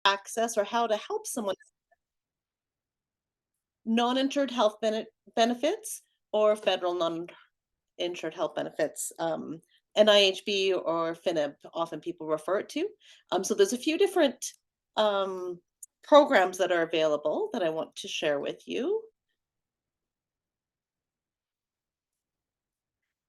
access or how to help someone non-insured health benefits or federal non-insured health benefits. NIHB or FINIB, often people refer it to. So there's a few different um, programs that are available that I want to share with you.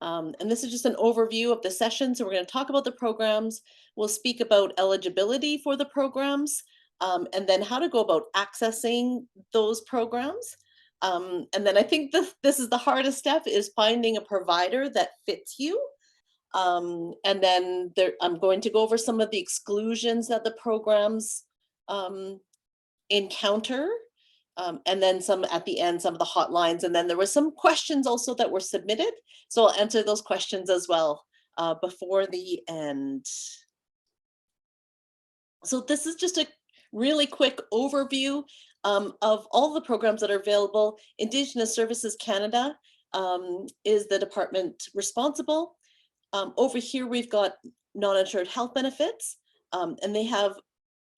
And this is just an overview of the session. So we're going to talk about the programs. We'll speak about eligibility for the programs, and then how to go about accessing those programs. And then I think this is the hardest step, is finding a provider that fits you. And then I'm going to go over some of the exclusions that the programs encounter. And then some at the end, some of the hotlines. And then there were some questions also that were submitted. So I'll answer those questions as well before the end. So this is just a really quick overview of all the programs that are available. Indigenous Services Canada is the department responsible. Over here, we've got non-insured health benefits, and they have,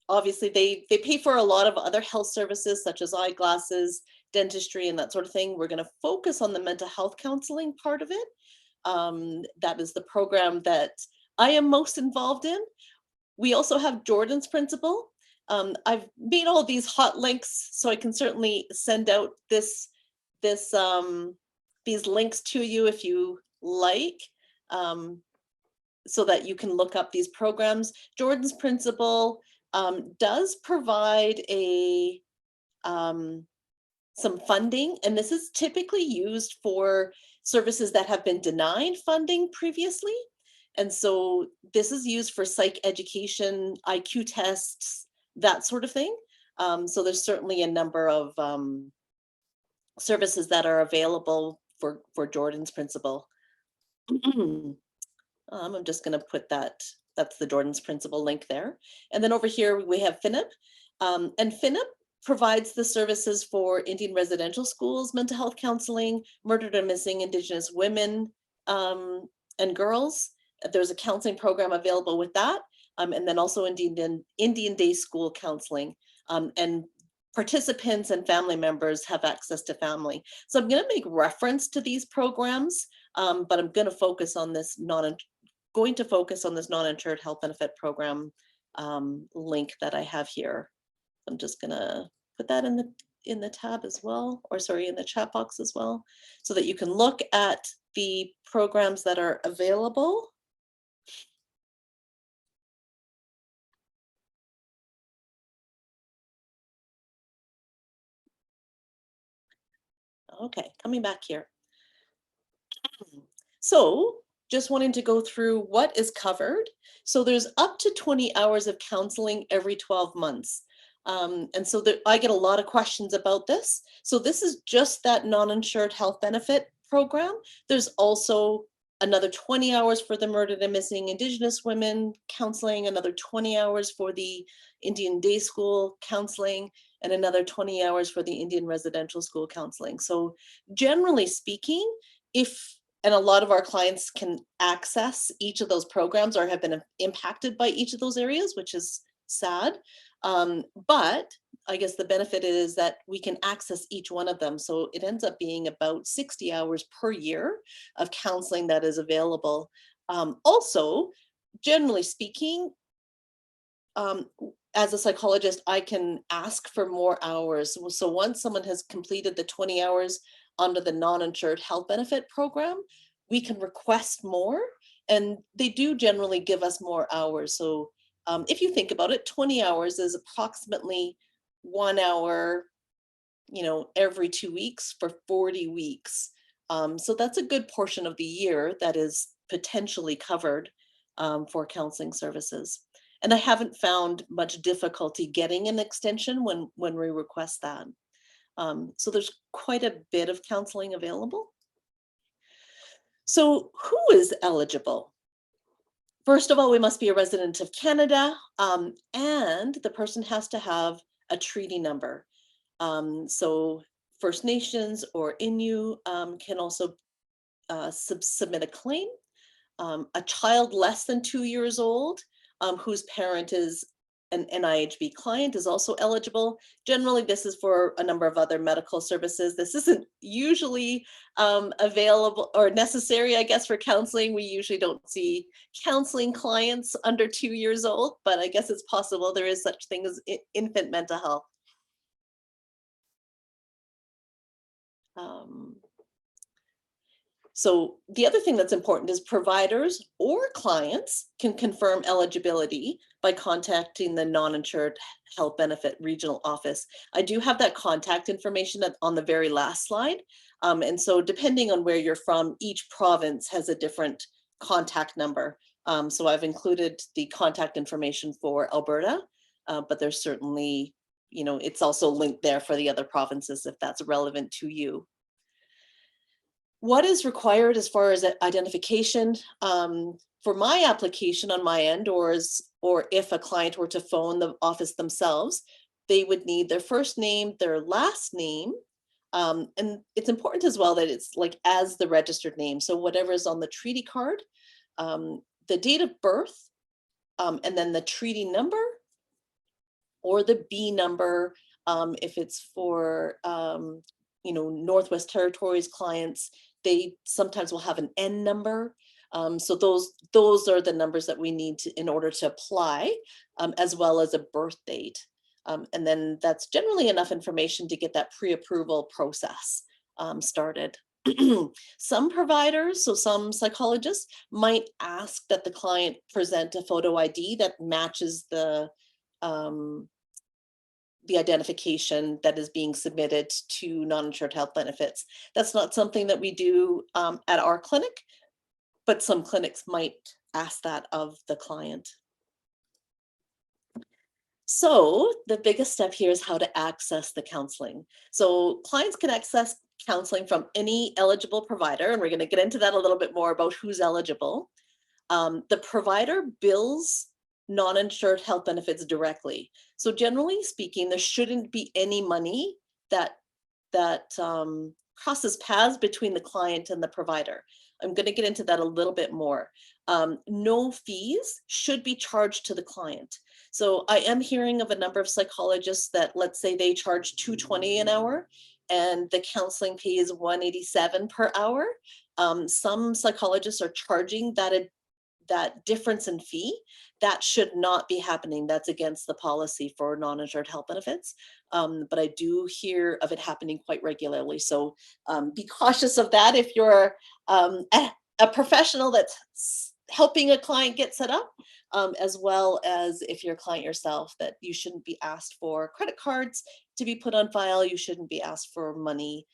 obviously, they pay for a lot of other health services such as eyeglasses, dentistry, and that sort of thing. We're going to focus on the mental health counseling part of it. That is the program that I am most involved in. We also have Jordan's Principle. I've made all these hot links, so I can certainly send out these links to you if you like, so that you can look up these programs. Jordan's Principle does provide some funding, and this is typically used for services that have been denied funding previously. And so this is used for psych education, IQ tests, that sort of thing. So there's certainly a number of services that are available for Jordan's Principle. I'm just going to put that's the Jordan's Principle link there. And then over here we have FINIB. And FINIB provides the services for Indian residential schools, mental health counseling, murdered and missing Indigenous women and girls. There's a counseling program available with that. And then also Indian day school counseling. And participants and family members have access to family. So I'm going to make reference to these programs, but I'm going to focus on this non-insured health benefit program link that I have here. I'm just going to put that in the tab as well, or sorry, in the chat box as well, so that you can look at the programs that are available. Okay, coming back here. So just wanting to go through what is covered. So there's up to 20 hours of counseling every 12 months. And so I get a lot of questions about this. So this is just that non-insured health benefit program. There's also another 20 hours for the murdered and missing Indigenous women counseling, another 20 hours for the Indian day school counseling, and another 20 hours for the Indian residential school counseling. So generally speaking, and a lot of our clients can access each of those programs or have been impacted by each of those areas, which is sad. But I guess the benefit is that we can access each one of them. So it ends up being about 60 hours per year of counseling that is available. Also, generally speaking, as a psychologist, I can ask for more hours. So once someone has completed the 20 hours under the non-insured health benefit program, we can request more, and they do generally give us more hours. So if you think about it, 20 hours is approximately 1 hour, every 2 weeks for 40 weeks. So that's a good portion of the year that is potentially covered for counseling services. And I haven't found much difficulty getting an extension when we request that. So there's quite a bit of counseling available. So who is eligible? First of all, we must be a resident of Canada, and the person has to have a treaty number. So First Nations or Innu can also submit a claim. A child less than 2 years old whose parent is an NIHB client is also eligible. Generally, this is for a number of other medical services. This isn't usually available or necessary, I guess, for counseling. We usually don't see counseling clients under 2 years old, but I guess it's possible there is such thing as infant mental health. So the other thing that's important is providers or clients can confirm eligibility by contacting the Non-Insured Health Benefit Regional Office. I do have that contact information on the very last slide. And so depending on where you're from, each province has a different contact number. So I've included the contact information for Alberta, but there's certainly, it's also linked there for the other provinces if that's relevant to you. What is required as far as identification for my application on my end, or if a client were to phone the office themselves, they would need their first name, their last name, and it's important as well that it's like as the registered name. So whatever is on the treaty card, the date of birth, and then the treaty number or the B number if it's for NorthWest Territories clients. They sometimes will have an N number. So those are the numbers that we need in order to apply, as well as a birth date. And then that's generally enough information to get that pre-approval process started. Some providers, so some psychologists, might ask that the client present a photo ID that matches the identification that is being submitted to non-insured health benefits. That's not something that we do at our clinic, but some clinics might ask that of the client. So the biggest step here is how to access the counseling. So clients can access counseling from any eligible provider, and we're going to get into that a little bit more about who's eligible. The provider bills non-insured health benefits directly. So generally speaking, there shouldn't be any money that crosses paths between the client and the provider. I'm going to get into that a little bit more. No fees should be charged to the client. So I am hearing of a number of psychologists that, let's say they charge $220 an hour and the counseling fee is $187 per hour. Some psychologists are charging that difference in fee. That should not be happening. That's against the policy for non-insured health benefits. But I do hear of it happening quite regularly. So be cautious of that if you're a professional that's helping a client get set up, as well as if you're a client yourself, that you shouldn't be asked for credit cards to be put on file. You shouldn't be asked for money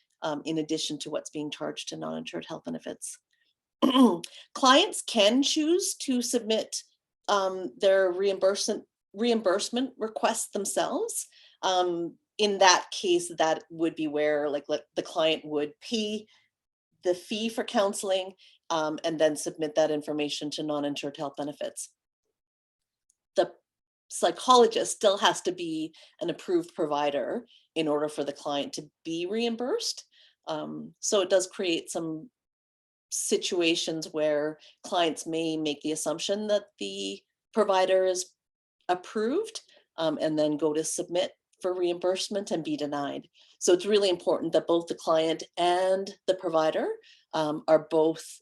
in addition to what's being charged to non-insured health benefits. Clients can choose to submit their reimbursement requests themselves. In that case, that would be where the client would pay the fee for counseling and then submit that information to non-insured health benefits. The psychologist still has to be an approved provider in order for the client to be reimbursed. So it does create some situations where clients may make the assumption that the provider is approved and then go to submit for reimbursement and be denied. So it's really important that both the client and the provider are both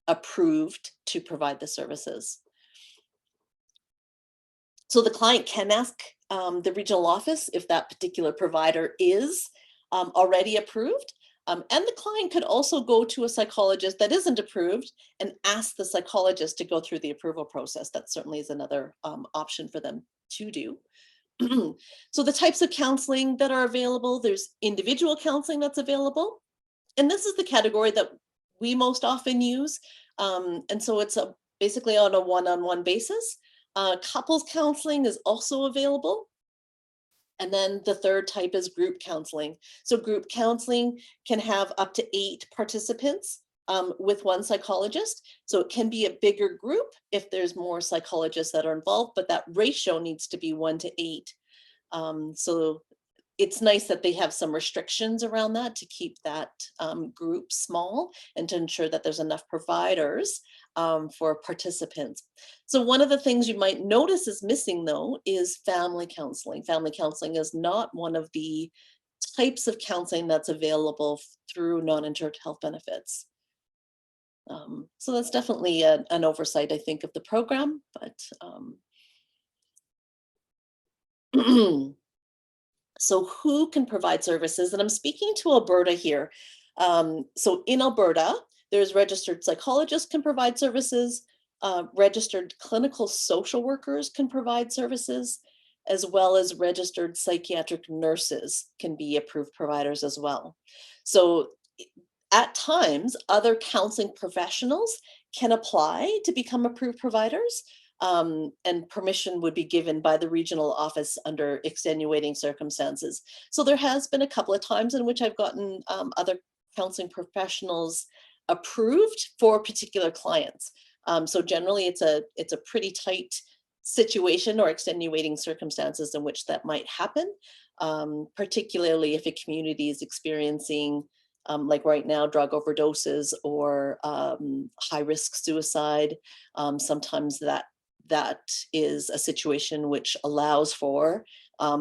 approved to provide the services. So the client can ask the regional office if that particular provider is already approved. And the client could also go to a psychologist that isn't approved and ask the psychologist to go through the approval process. That certainly is another option for them to do. So the types of counseling that are available, there's individual counseling that's available. And this is the category that we most often use. And so it's basically on a one-on-one basis. Couples counseling is also available. And then the third type is group counseling. So group counseling can have up to 8 participants with one psychologist. So it can be a bigger group if there's more psychologists that are involved, but that ratio needs to be 1 to 8. So it's nice that they have some restrictions around that to keep that group small and to ensure that there's enough providers for participants. So one of the things you might notice is missing, though, is family counseling. Family counseling is not one of the types of counseling that's available through non-insured health benefits. So that's definitely an oversight, I think, of the program, but so who can provide services? And I'm speaking to Alberta here. So in Alberta, there's registered psychologists can provide services, registered clinical social workers can provide services, as well as registered psychiatric nurses can be approved providers as well. So at times, other counseling professionals can apply to become approved providers, and permission would be given by the regional office under extenuating circumstances. So there has been a couple of times in which I've gotten other counseling professionals approved for particular clients. So generally, it's a pretty tight situation or extenuating circumstances in which that might happen, particularly if a community is experiencing like right now, drug overdoses or high-risk suicide. Sometimes that is a situation which allows for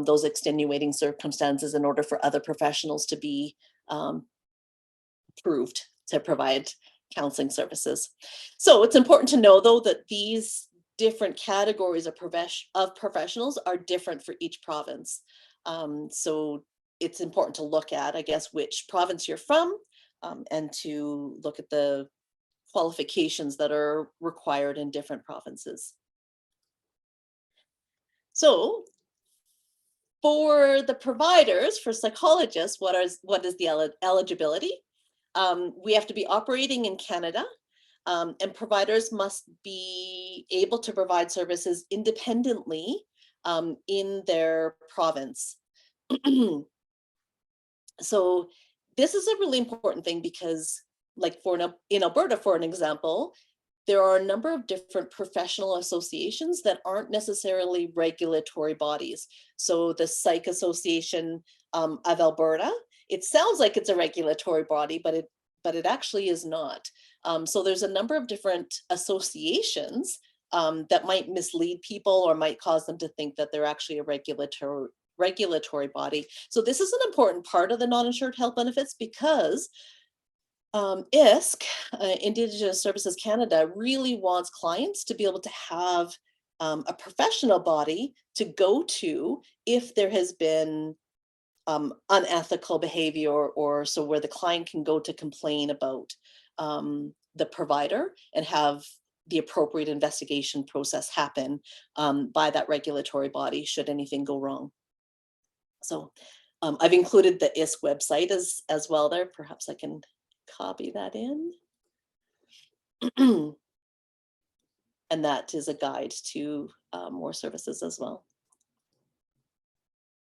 those extenuating circumstances in order for other professionals to be approved to provide counseling services. So it's important to know, though, that these different categories of professionals are different for each province. So it's important to look at, I guess, which province you're from, and to look at the qualifications that are required in different provinces. So for the providers, for psychologists, what is the eligibility? We have to be operating in Canada, and providers must be able to provide services independently in their province. So this is a really important thing because, like in Alberta, for an example, there are a number of different professional associations that aren't necessarily regulatory bodies. So the Psych Association of Alberta, it sounds like it's a regulatory body, but it actually is not. So there's a number of different associations that might mislead people or might cause them to think that they're actually a regulatory body. So this is an important part of the non-insured health benefits because ISC, Indigenous Services Canada, really wants clients to be able to have a professional body to go to if there has been unethical behavior, or so where the client can go to complain about the provider and have the appropriate investigation process happen by that regulatory body should anything go wrong. So I've included the ISC website as well there. Perhaps I can copy that in. And that is a guide to more services as well.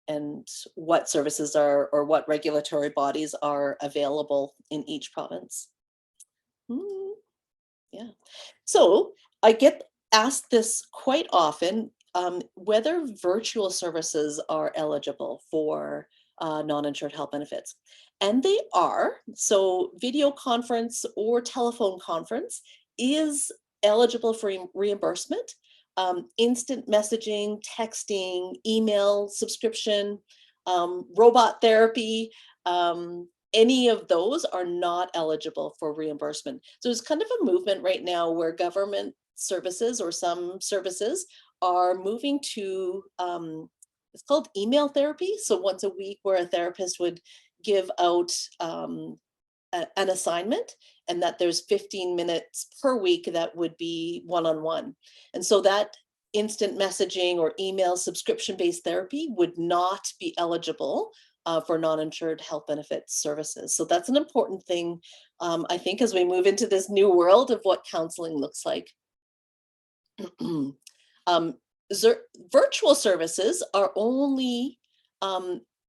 And what services are, or what regulatory bodies are available in each province. Yeah. So I get asked this quite often, whether virtual services are eligible for non-insured health benefits. And they are. So video conference or telephone conference is eligible for reimbursement. Instant messaging, texting, email subscription, robot therapy, any of those are not eligible for reimbursement. So there's kind of a movement right now where government services or some services are moving to, it's called email therapy. So once a week where a therapist would give out an assignment, and that there's 15 minutes per week that would be one-on-one. And so that instant messaging or email subscription-based therapy would not be eligible for non-insured health benefits services. So that's an important thing, I think, as we move into this new world of what counseling looks like. Virtual services are only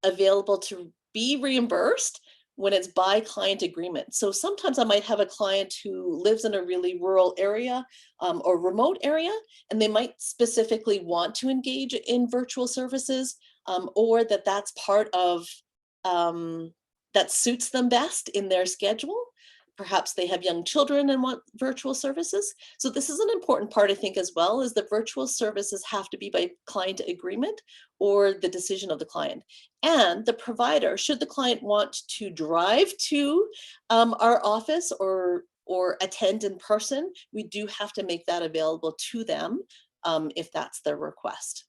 available to be reimbursed when it's by client agreement. So sometimes I might have a client who lives in a really rural area or remote area, and they might specifically want to engage in virtual services. or that's part of that suits them best in their schedule. Perhaps they have young children and want virtual services. So this is an important part, I think, as well, is the virtual services have to be by client agreement or the decision of the client. And the provider, should the client want to drive to our office or attend in person, we do have to make that available to them if that's their request.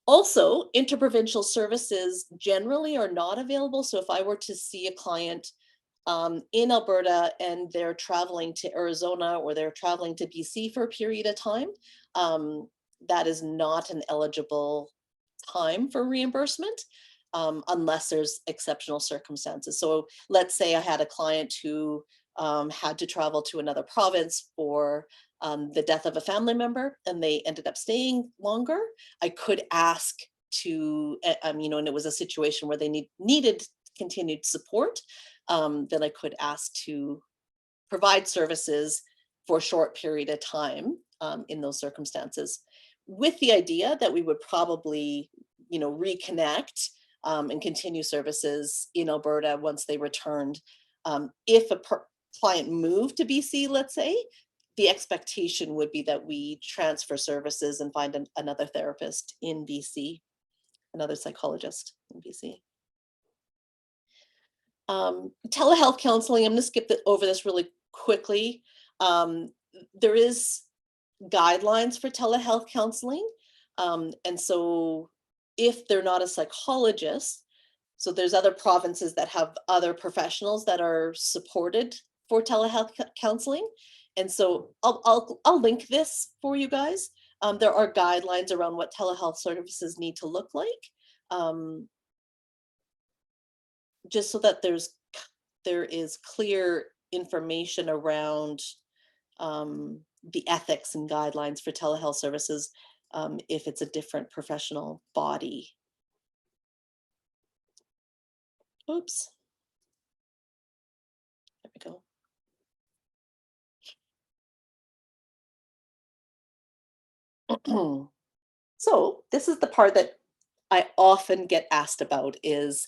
Also, interprovincial services generally are not available. So if I were to see a client in Alberta and they're traveling to Arizona or they're traveling to BC for a period of time, that is not an eligible time for reimbursement unless there's exceptional circumstances. So let's say I had a client who had to travel to another province for the death of a family member and they ended up staying longer. I could ask to, and it was a situation where they needed continued support, then I could ask to provide services for a short period of time in those circumstances, with the idea that we would probably, reconnect and continue services in Alberta once they returned. If a client moved to BC, let's say, the expectation would be that we transfer services and find another therapist in BC, another psychologist in BC. Telehealth counseling, I'm going to skip over this really quickly. There is guidelines for telehealth counseling. And so if they're not a psychologist, so there's other provinces that have other professionals that are supported for telehealth counseling. And so I'll link this for you guys. There are guidelines around what telehealth services need to look like. Just so that there is clear information around the ethics and guidelines for telehealth services if it's a different professional body. Oops. There we go. So this is the part that I often get asked about is,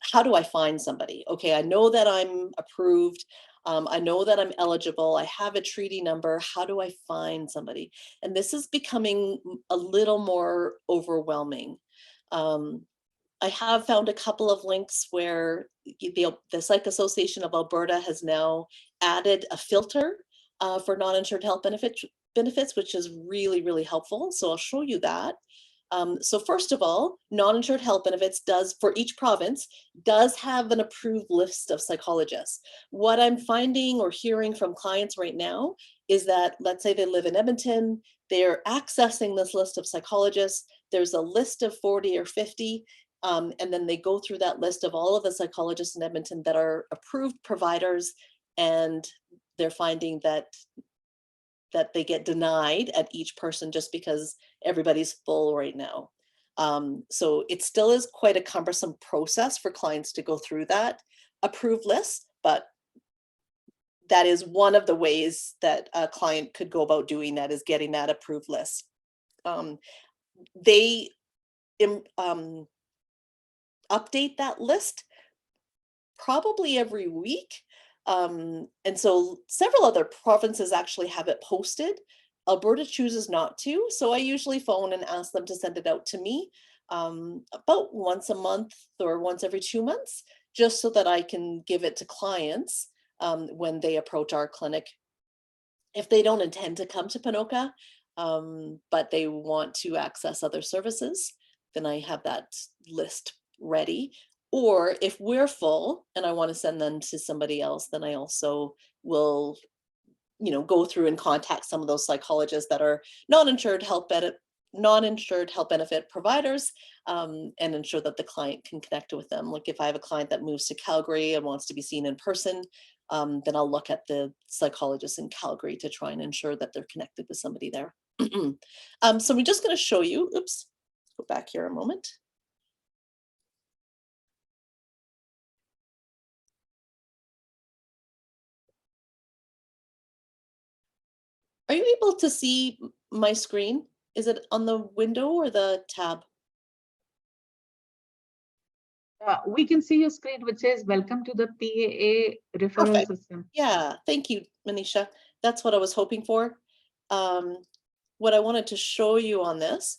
how do I find somebody? Okay, I know that I'm approved. I know that I'm eligible. I have a treaty number. How do I find somebody? And this is becoming a little more overwhelming. I have found a couple of links where the Psych Association of Alberta has now added a filter for non-insured health benefits, which is really, really helpful. So I'll show you that. So first of all, non-insured health benefits for each province does have an approved list of psychologists. What I'm finding or hearing from clients right now is that, let's say they live in Edmonton, they're accessing this list of psychologists. There's a list of 40 or 50, and then they go through that list of all of the psychologists in Edmonton that are approved providers, and they're finding that they get denied at each person just because everybody's full right now. So it still is quite a cumbersome process for clients to go through that approved list, but that is one of the ways that a client could go about doing that, is getting that approved list. They update that list probably every week. And so several other provinces actually have it posted. Alberta chooses not to. So I usually phone and ask them to send it out to me about once a month or once every 2 months, just so that I can give it to clients when they approach our clinic. If they don't intend to come to Ponoka, but they want to access other services, then I have that list ready. Or if we're full and I want to send them to somebody else, then I also will, go through and contact some of those psychologists that are non-insured health benefit providers, and ensure that the client can connect with them. Like if I have a client that moves to Calgary and wants to be seen in person, then I'll look at the psychologist in Calgary to try and ensure that they're connected with somebody there. So we're just going to show you, oops, go back here a moment. Are you able to see my screen? Is it on the window or the tab? We can see your screen which says welcome to the PAA referral Perfect. system. Yeah, thank you, Manisha. That's what I was hoping for. Um, what I wanted to show you on this,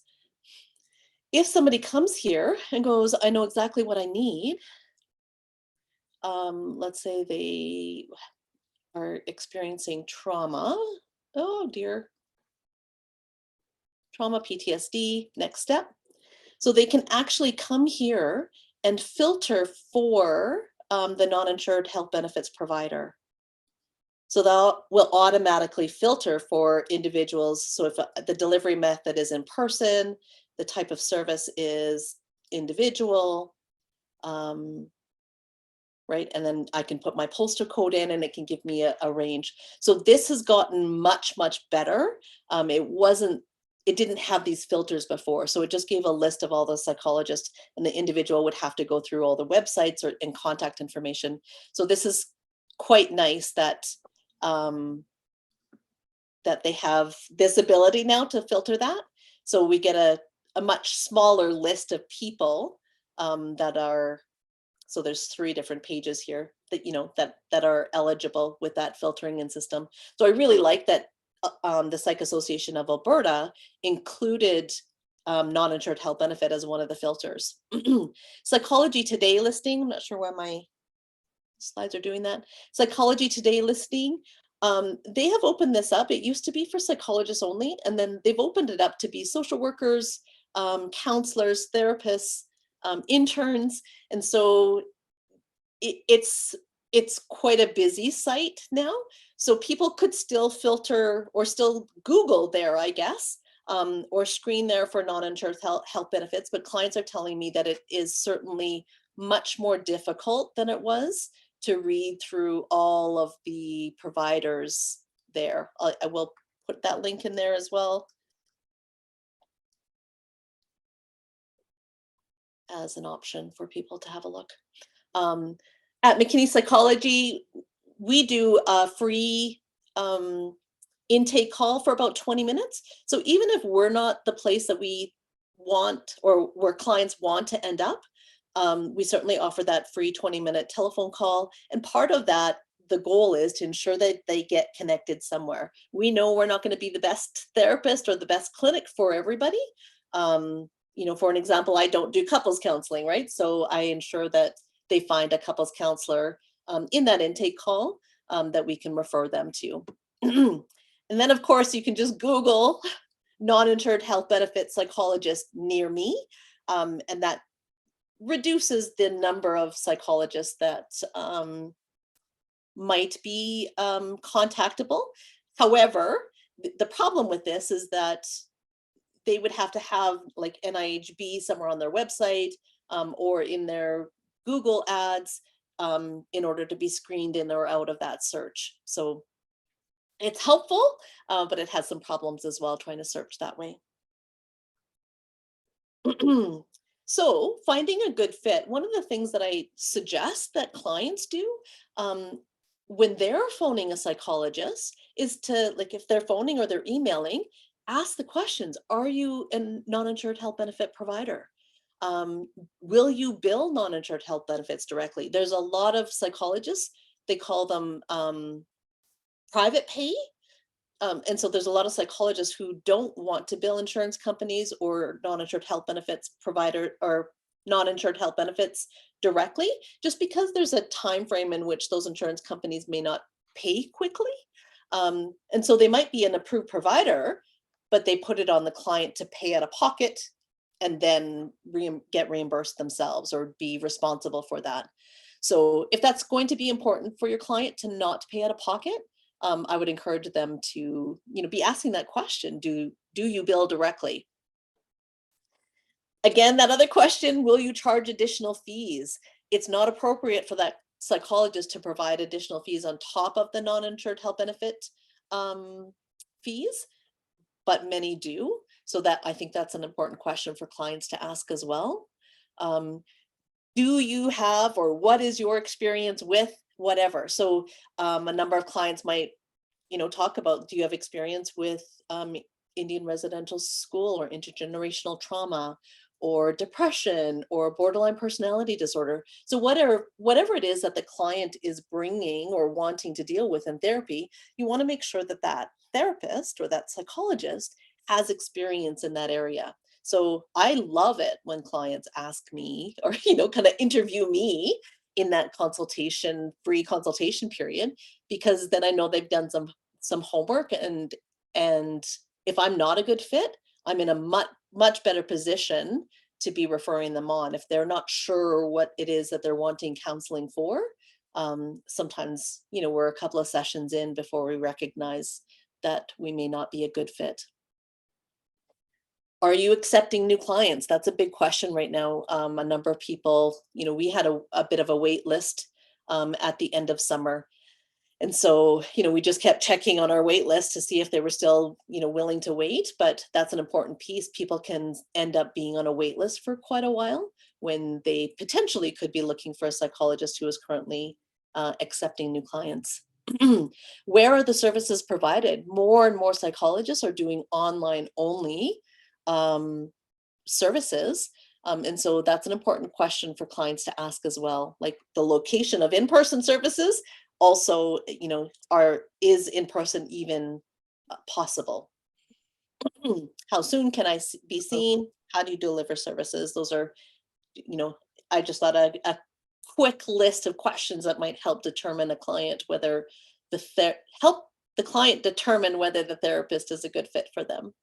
if somebody comes here and goes, I know exactly what I need. Let's say they are experiencing trauma. Oh dear, trauma, PTSD, next step. So they can actually come here and filter for the non-insured health benefits provider. So that will automatically filter for individuals. So if the delivery method is in person, the type of service is individual, right? And then I can put my postal code in and it can give me a range. So this has gotten much, much better. It didn't have these filters before. So it just gave a list of all the psychologists, and the individual would have to go through all the websites and contact information. So this is quite nice that that they have this ability now to filter that. So we get a much smaller list of people that are, so there's 3 different pages here that, that are eligible with that filtering in system. So I really like that the Psych Association of Alberta included non-insured health benefit as one of the filters. Psychology Today listing, I'm not sure why my slides are doing that. Psychology Today listing, they have opened this up. It used to be for psychologists only, and then they've opened it up to be social workers, counselors, therapists, interns. And so it's quite a busy site now. So people could still filter or still Google there, I guess, or screen there for non-insured health benefits. But clients are telling me that it is certainly much more difficult than it was to read through all of the providers there. I will put that link in there as well as an option for people to have a look. At McKinney Psychology, we do a free intake call for about 20 minutes. So even if we're not the place that we want or where clients want to end up, we certainly offer that free 20-minute telephone call. And part of that, the goal is to ensure that they get connected somewhere. We know we're not going to be the best therapist or the best clinic for everybody. For an example, I don't do couples counseling, right? So I ensure that they find a couples counselor in that intake call that we can refer them to. And then, of course, you can just Google non-insured health benefit psychologist near me, and that reduces the number of psychologists that might be contactable. However, the problem with this is that they would have to have like NIHB somewhere on their website or in their Google ads in order to be screened in or out of that search. So it's helpful, but it has some problems as well trying to search that way. So finding a good fit, one of the things that I suggest that clients do when they're phoning a psychologist is to, like, if they're phoning or they're emailing, ask the questions. Are you a non-insured health benefit provider? Will you bill non-insured health benefits directly? There's a lot of psychologists, they call them private pay. And so there's a lot of psychologists who don't want to bill insurance companies or non-insured health benefits provider or non-insured health benefits directly, just because there's a time frame in which those insurance companies may not pay quickly. And so they might be an approved provider, but they put it on the client to pay out of pocket and then get reimbursed themselves or be responsible for that. So if that's going to be important for your client to not pay out of pocket, I would encourage them to, be asking that question. Do you bill directly? Again, that other question, will you charge additional fees? It's not appropriate for that psychologist to provide additional fees on top of the non-insured health benefit fees, but many do. So that, I think that's an important question for clients to ask as well. Do you have, or what is your experience with whatever? So a number of clients might, talk about, do you have experience with Indian residential school or intergenerational trauma or depression or borderline personality disorder. So whatever it is that the client is bringing or wanting to deal with in therapy, you want to make sure that that therapist or that psychologist has experience in that area. So I love it when clients ask me or, kind of interview me in that free consultation period, because then I know they've done some homework, and if I'm not a good fit, I'm in a much better position to be referring them on. If they're not sure what it is that they're wanting counseling for, sometimes, we're a couple of sessions in before we recognize that we may not be a good fit. Are you accepting new clients? That's a big question right now. A number of people, we had a bit of a wait list at the end of summer. And so, we just kept checking on our wait list to see if they were still, willing to wait. But that's an important piece. People can end up being on a wait list for quite a while when they potentially could be looking for a psychologist who is currently accepting new clients. Where are the services provided? More and more psychologists are doing online only services. And so that's an important question for clients to ask as well. Like the location of in-person services also, is in-person even possible? How soon can I be seen? How do you deliver services? Those are, I just thought a quick list of questions that might help determine whether help the client determine whether the therapist is a good fit for them.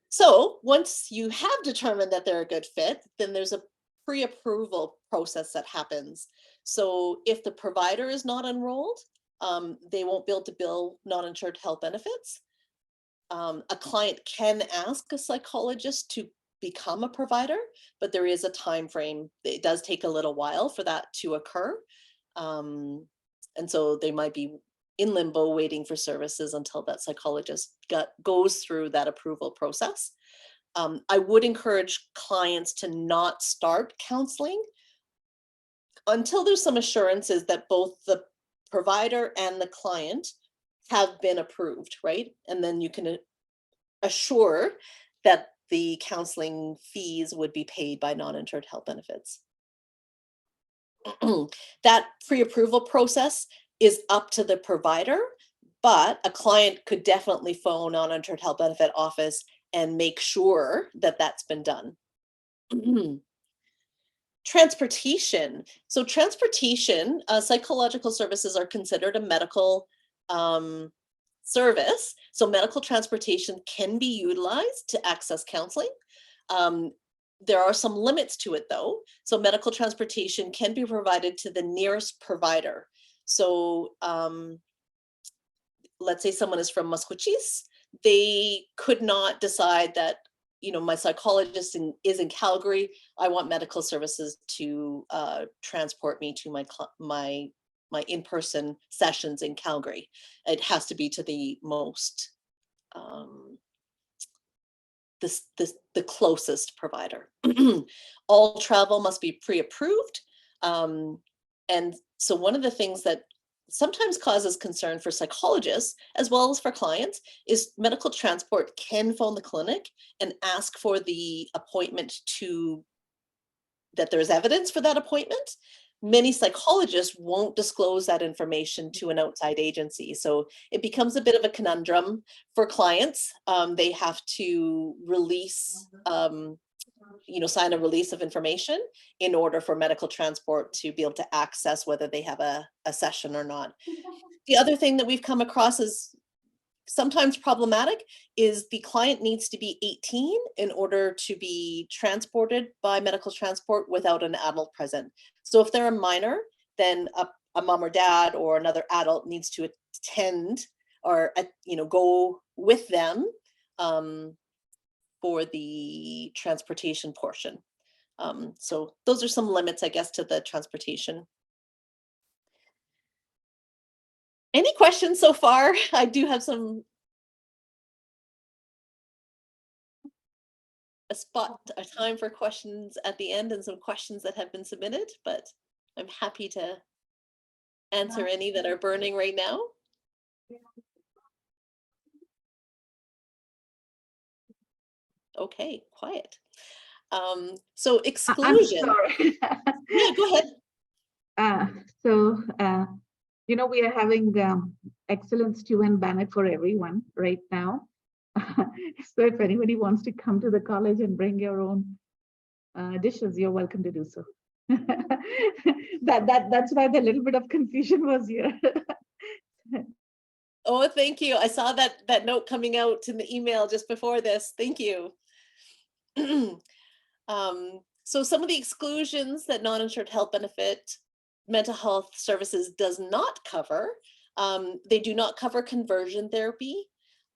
So once you have determined that they're a good fit, then there's a pre-approval process that happens. So if the provider is not enrolled, they won't be able to bill non-insured health benefits. A client can ask a psychologist to become a provider, but there is a time frame. It does take a little while for that to occur. And so they might be in limbo waiting for services until that psychologist goes through that approval process. I would encourage clients to not start counseling until there's some assurances that both the provider and the client have been approved, right? And then you can assure that the counseling fees would be paid by non-insured health benefits. That pre-approval process is up to the provider, but a client could definitely phone non-insured health benefit office and make sure that that's been done. Transportation. So transportation, psychological services are considered a medical service. So medical transportation can be utilized to access counseling. There are some limits to it though. So medical transportation can be provided to the nearest provider. So let's say someone is from Maskwacis, they could not decide that, my psychologist is in Calgary. I want medical services to transport me to my in-person sessions in Calgary. It has to be to the most the closest provider. All travel must be pre-approved. And so one of the things that sometimes causes concern for psychologists as well as for clients is medical transport can phone the clinic and ask for the appointment that there's evidence for that appointment. Many psychologists won't disclose that information to an outside agency. So it becomes a bit of a conundrum for clients. They have to release, sign a release of information in order for medical transport to be able to access whether they have a session or not. The other thing that we've come across is sometimes problematic is the client needs to be 18 in order to be transported by medical transport without an adult present. So if they're a minor, then a mom or dad or another adult needs to attend or go with them for the transportation portion. So those are some limits, I guess, to the transportation. Any questions so far? I do have a time for questions at the end and some questions that have been submitted, but I'm happy to answer any that are burning right now. Okay, quiet. So I'm exclusion. sorry. Yeah, go ahead. Uh, so, we are having excellent stew and bannock for everyone right now. So if anybody wants to come to the college and bring your own dishes, you're welcome to do so. That's why the little bit of confusion was here. Oh, thank you. I saw that note coming out in the email just before this. Thank you. So some of the exclusions that non-insured health benefit mental health services does not cover, they do not cover conversion therapy.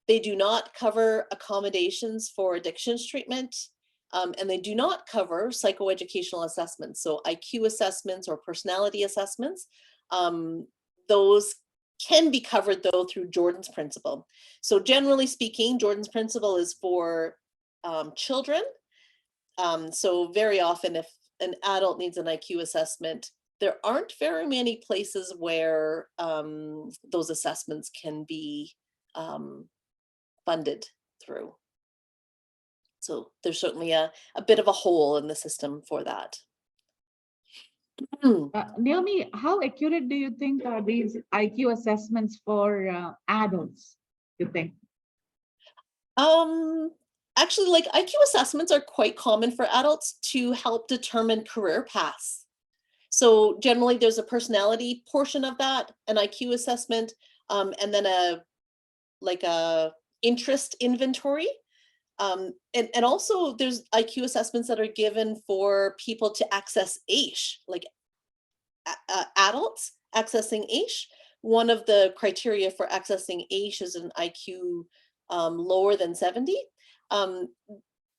They do not cover accommodations for addictions treatment. And they do not cover psychoeducational assessments. So IQ assessments or personality assessments. Those can be covered though through Jordan's principle. So generally speaking, Jordan's principle is for children. So very often if an adult needs an IQ assessment, there aren't very many places where those assessments can be funded through. So there's certainly a bit of a hole in the system for that. Naomi, how accurate do you think are these IQ assessments for adults, you think? Actually, like IQ assessments are quite common for adults to help determine career paths. So generally there's a personality portion of that, an IQ assessment, and then a interest inventory. And also there's IQ assessments that are given for people to access AISH, like adults accessing AISH. One of the criteria for accessing AISH is an IQ lower than 70.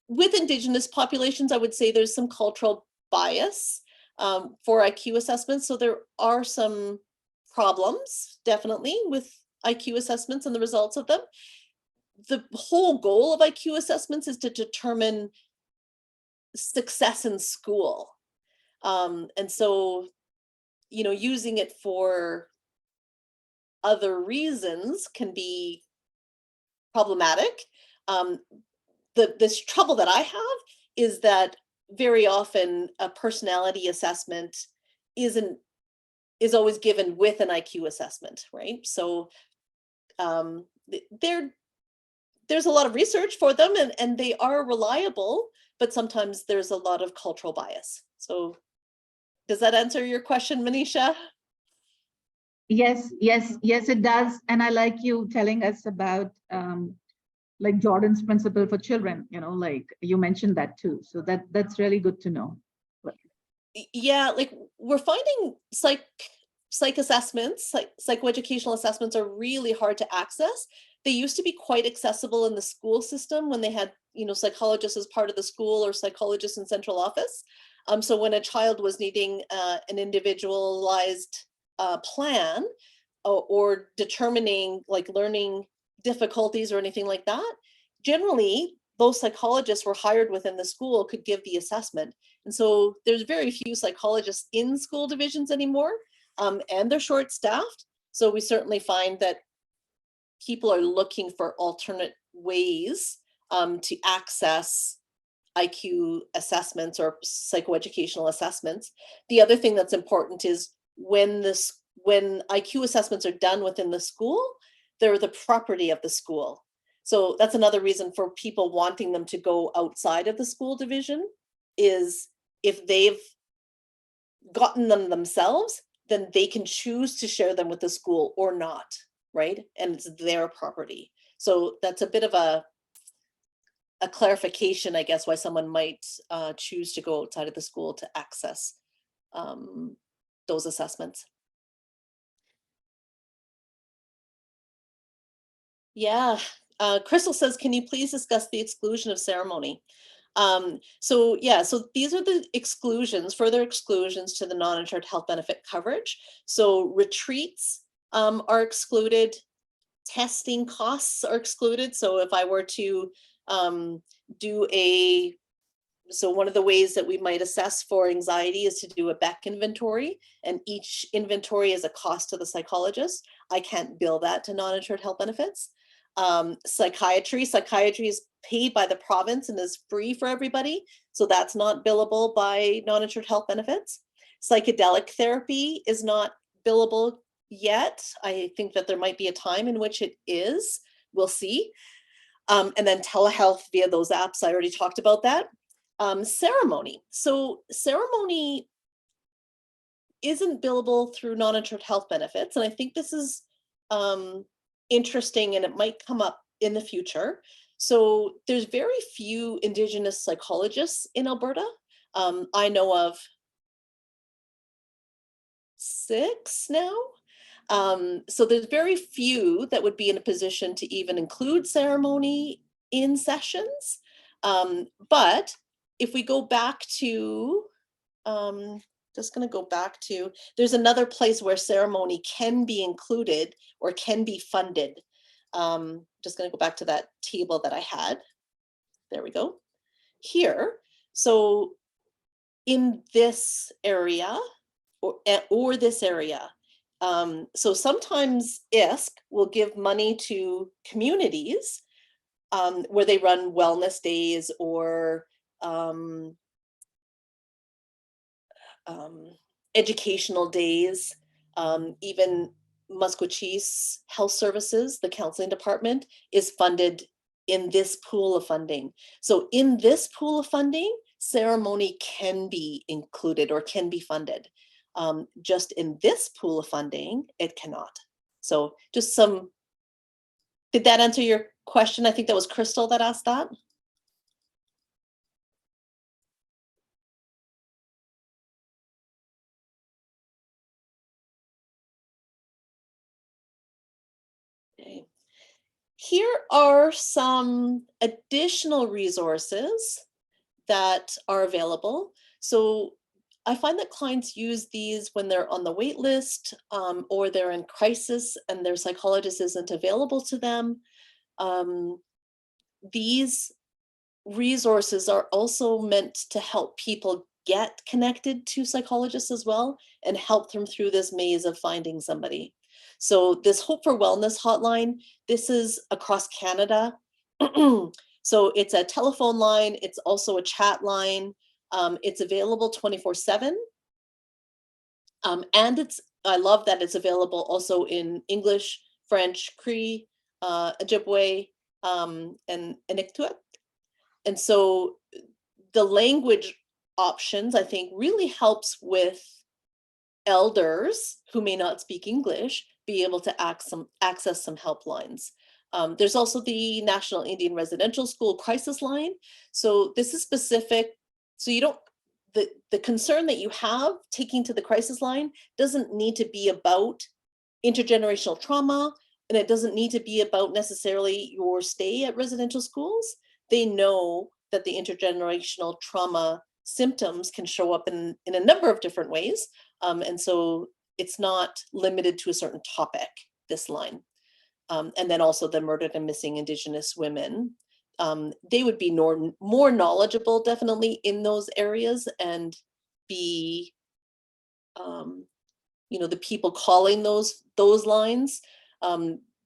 With Indigenous populations, I would say there's some cultural bias for IQ assessments. So there are some problems, definitely, with IQ assessments and the results of them. The whole goal of IQ assessments is to determine success in school. And so, using it for other reasons can be problematic. This trouble that I have is that very often a personality assessment is always given with an IQ assessment, right? So there's a lot of research for them and they are reliable, but sometimes there's a lot of cultural bias. So does that answer your question, Manisha? Yes, it does. And I like you telling us about like Jordan's principle for children, like you mentioned that too. So that's really good to know. Yeah, like we're finding psych assessments, psychoeducational assessments are really hard to access. They used to be quite accessible in the school system when they had, psychologists as part of the school or psychologists in central office. So when a child was needing an individualized plan or determining like learning difficulties or anything like that, generally those psychologists were hired within the school could give the assessment. And so there's very few psychologists in school divisions anymore, and they're short-staffed. So we certainly find that people are looking for alternate ways to access IQ assessments or psychoeducational assessments. The other thing that's important is when IQ assessments are done within the school, they're the property of the school. So that's another reason for people wanting them to go outside of the school division is if they've gotten them themselves, then they can choose to share them with the school or not, right? And it's their property. So that's a bit of a clarification, I guess, why someone might choose to go outside of the school to access those assessments. Yeah. Crystal says, can you please discuss the exclusion of ceremony? So these are the exclusions, further exclusions to the non-insured health benefit coverage. So retreats are excluded, testing costs are excluded. So if I were to so one of the ways that we might assess for anxiety is to do a Beck inventory, and each inventory is a cost to the psychologist. I can't bill that to non-insured health benefits. Psychiatry is paid by the province and is free for everybody. So that's not billable by non-insured health benefits. Psychedelic therapy is not billable yet. I think that there might be a time in which it is. We'll see. And then telehealth via those apps, I already talked about that. Ceremony. So ceremony isn't billable through non-insured health benefits. And I think this is interesting, and it might come up in the future. So there's very few Indigenous psychologists in Alberta. I know of 6 now. So there's very few that would be in a position to even include ceremony in sessions. But if we go back to, just going to go back to, there's another place where ceremony can be included or can be funded. Just going to go back to that table that I had. There we go. Here. So in this area or this area. So sometimes I.S.C. will give money to communities where they run wellness days or educational days. Even Maskwacis Health Services, the counseling department, is funded in this pool of funding. So in this pool of funding, ceremony can be included or can be funded. Just in this pool of funding, it cannot. So just some, did that answer your question? I think that was Crystal that asked that. Okay. Here are some additional resources that are available. So I find that clients use these when they're on the wait list or they're in crisis and their psychologist isn't available to them. These resources are also meant to help people get connected to psychologists as well and help them through this maze of finding somebody. So this Hope for Wellness hotline, this is across Canada. So it's a telephone line. It's also a chat line. It's available 24/7. And I love that it's available also in English, French, Cree, Ojibwe, and Inuktitut. And so the language options, I think, really helps with elders who may not speak English be able to access some helplines. There's also the National Indian Residential School Crisis Line. So this is specific. So you don't, the concern that you have taking to the crisis line doesn't need to be about intergenerational trauma, and it doesn't need to be about necessarily your stay at residential schools. They know that the intergenerational trauma symptoms can show up in a number of different ways. And so it's not limited to a certain topic, this line. And then also the murdered and missing Indigenous women. They would be more knowledgeable definitely in those areas and be, the people calling those lines.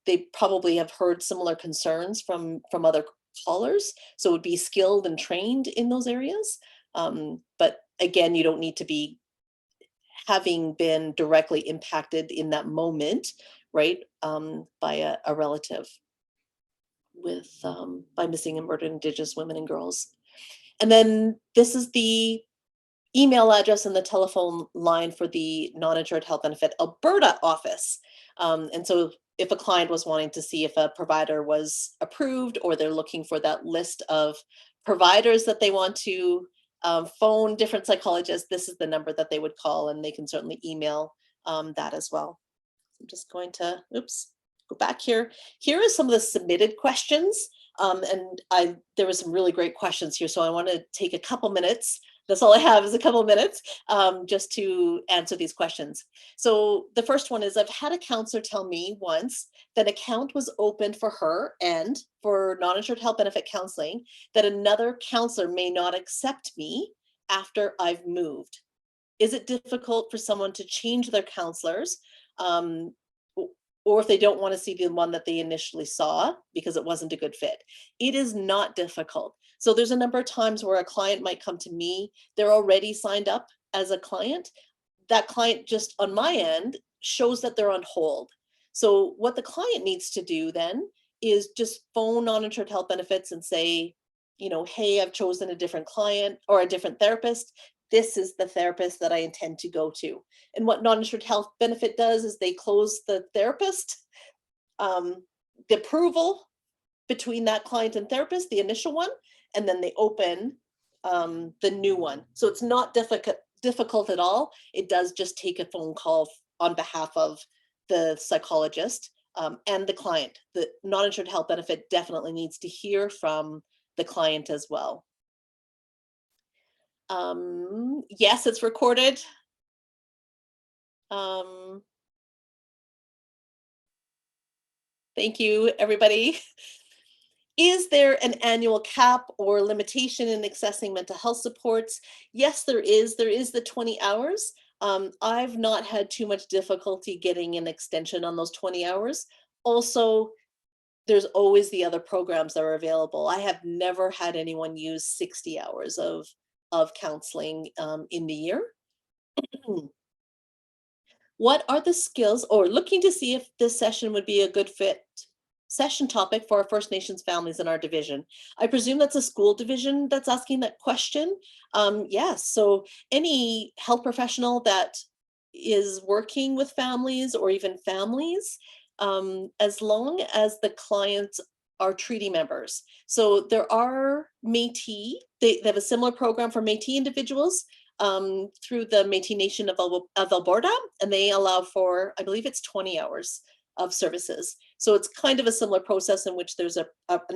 They probably have heard similar concerns from other callers, so would be skilled and trained in those areas. But again, you don't need to be having been directly impacted in that moment, right, by a relative with by missing and murdered Indigenous women and girls. And then this is the email address and the telephone line for the Non-Insured Health Benefit Alberta office. And so if a client was wanting to see if a provider was approved or they're looking for that list of providers that they want to phone different psychologists, this is the number that they would call, and they can certainly email that as well. I'm just going to, go back here. Here are some of the submitted questions. And there were some really great questions here. So I want to take a couple minutes. That's all I have is a couple minutes just to answer these questions. So the first one is, I've had a counselor tell me once that an account was opened for her and for non-insured health benefit counseling, that another counselor may not accept me after I've moved. Is it difficult for someone to change their counselors or if they don't want to see the one that they initially saw because it wasn't a good fit. It is not difficult. So there's a number of times where a client might come to me, they're already signed up as a client. That client just on my end shows that they're on hold. So what the client needs to do then is just phone Noninsured Health Benefits and say, you know, hey, I've chosen a different client or a different therapist. This is the therapist that I intend to go to. And what Noninsured Health Benefit does is they close the therapist, the approval between that client and therapist, the initial one, and then they open the new one. So it's not difficult at all. It does just take a phone call on behalf of the psychologist and the client. The non-insured health benefit definitely needs to hear from the client as well. Yes, it's recorded. Thank you, everybody. Is there an annual cap or limitation in accessing mental health supports? Yes, there is. There is the 20 hours. I've not had too much difficulty getting an extension on those 20 hours. Also, there's always the other programs that are available. I have never had anyone use 60 hours of counseling in the year. What are the skills, or looking to see if this session would be a good fit session topic for our First Nations families in our division? I presume that's a school division that's asking that question. Yes, so any health professional that is working with families or even families, as long as the clients are treaty members. So there are Métis, they have a similar program for Métis individuals through the Métis Nation of Alberta, and they allow for, I believe it's 20 hours of services. So it's kind of a similar process in which there's an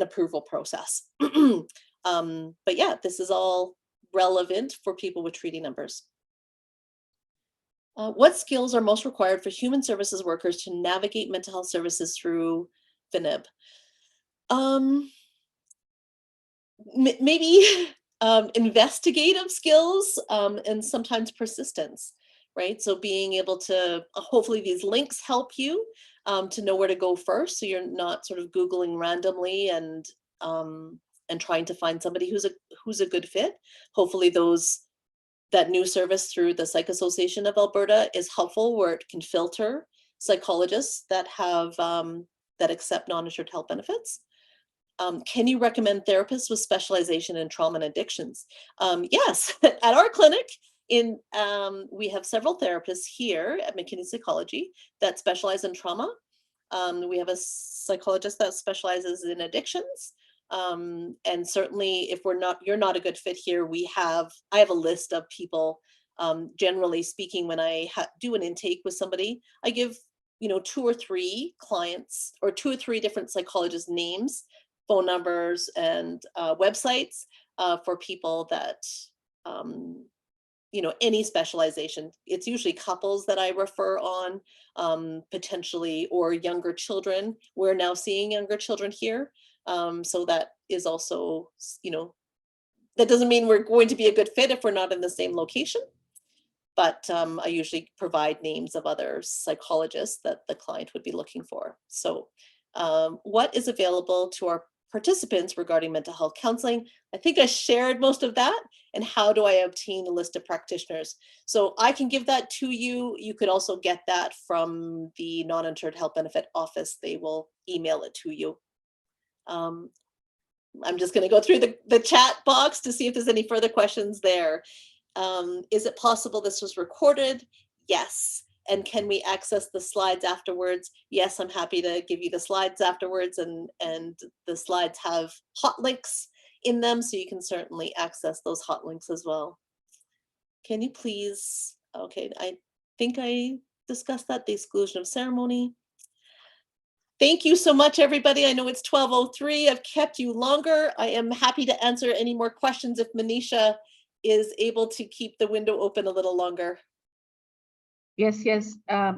approval process. But yeah, this is all relevant for people with treaty numbers. What skills are most required for human services workers to navigate mental health services through FNIB? Maybe investigative skills and sometimes persistence, right? So being able to, hopefully these links help you to know where to go first, so you're not sort of Googling randomly and trying to find somebody who's a good fit. Hopefully that new service through the Psych Association of Alberta is helpful, where it can filter psychologists that have that accept non-insured health benefits. Can you recommend therapists with specialization in trauma and addictions? Yes, at our clinic, we have several therapists here at McKinney Psychology that specialize in trauma. We have a psychologist that specializes in addictions. And certainly if you're not a good fit here, I have a list of people, generally speaking, when I do an intake with somebody, I give, 2 or 3 clients or 2 or 3 different psychologists' names, phone numbers, and websites for people that, any specialization. It's usually couples that I refer on, potentially, or younger children. We're now seeing younger children here. So that is also, that doesn't mean we're going to be a good fit if we're not in the same location. But I usually provide names of other psychologists that the client would be looking for. So what is available to our participants regarding mental health counseling? I think I shared most of that. And how do I obtain a list of practitioners? So I can give that to you. You could also get that from the non-insured health benefit office. They will email it to you. I'm just going to go through the chat box to see if there's any further questions there. Is it possible this was recorded? Yes. And can we access the slides afterwards? Yes, I'm happy to give you the slides afterwards, and the slides have hot links in them, so you can certainly access those hot links as well. Can you please, okay, I think I discussed that, the exclusion of ceremony. Thank you so much, everybody. I know it's 12:03. I've kept you longer. I am happy to answer any more questions if Manisha is able to keep the window open a little longer. Yes. I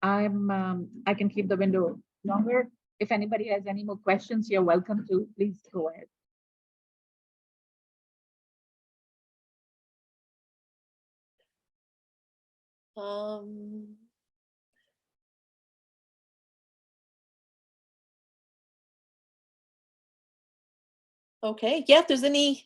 can keep the window longer. If anybody has any more questions, you're welcome to. Please go ahead. Okay, yeah, if there's any